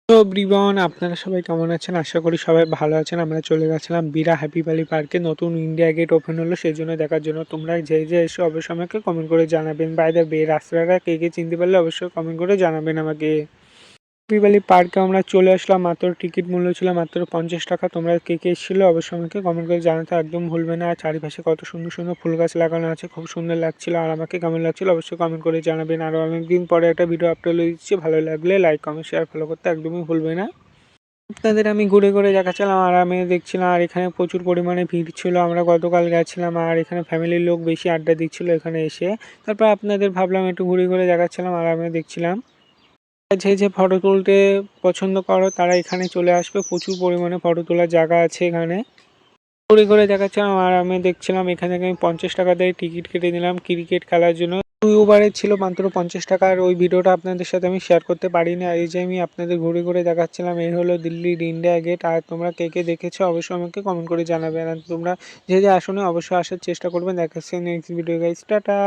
Hello everyone, আপনারা সবাই কেমন আছেন? আশা করি সবাই ভালো আছেন। আমরা চলে গেছিলাম বীরা হ্যাপি ভ্যালি পার্কে। নতুন ইন্ডিয়া গেট ওপেন হলো, সেজন্য দেখার জন্য। তোমরা যে এসো অবশ্যই আমাকে কমেন্ট করে জানাবেন। বাই দ্য বে, রাস্তাটা কে কে চিনতে পারলে অবশ্যই কমেন্ট করে জানাবেন আমাকে। হ্যাপি ভ্যালি পার্কে আমরা চলে আসলাম। মাত্র টিকিট মূল্য ছিল মাত্র 50 টাকা। তোমরা কে কে এসেছিলো অবশ্যই আমাকে কমেন্ট করে জানাতে একদম ভুলবে না। আর চারিপাশে কত সুন্দর সুন্দর ফুল গাছ লাগানো আছে, খুব সুন্দর লাগছিল। আর আমাকে কেমন লাগছিল অবশ্যই কমেন্ট করে জানাবেন। আর অনেকদিন পরে একটা ভিডিও আপলোড দিচ্ছি, ভালো লাগলে লাইক কমেন্ট শেয়ার ফলো করতে একদমই ভুলবে না। আপনাদের আমি ঘুরে ঘুরে দেখাচ্ছিলাম আর আমি দেখছিলাম, আর এখানে প্রচুর পরিমাণে ভিড় ছিল। আমরা গতকাল গেছিলাম আর এখানে ফ্যামিলির লোক বেশি আড্ডা দিচ্ছিল এখানে এসে। তারপর আপনাদের ভাবলাম একটু ঘুরে ঘুরে দেখাচ্ছিলাম আর আমি দেখছিলাম। যে ফটো তুলতে পছন্দ করো তারা এখানে চলে আসবে, প্রচুর পরিমাণে ফটো তোলার জায়গা আছে এখানে। ঘুরে ঘুরে দেখাচ্ছিলাম আর আমি দেখছিলাম এখান থেকে আমি 50 টাকা দিয়ে টিকিট কেটে নিলাম ক্রিকেট খেলার জন্য। 2 ওভারের ছিল মাত্র 50 টাকা। আর ওই ভিডিওটা আপনাদের সাথে আমি শেয়ার করতে পারিনি। আর এই যে আমি আপনাদের ঘুরে ঘুরে দেখাচ্ছিলাম, এই হলো দিল্লির ইন্ডিয়া গেট। আর তোমরা কে কে দেখেছো অবশ্যই আমাকে কমেন্ট করে জানাবে। আর তোমরা যে আসোনি অবশ্যই আসার চেষ্টা করবেন। দেখাচ্ছি নেক্সট ভিডিও গাইস, টাটা।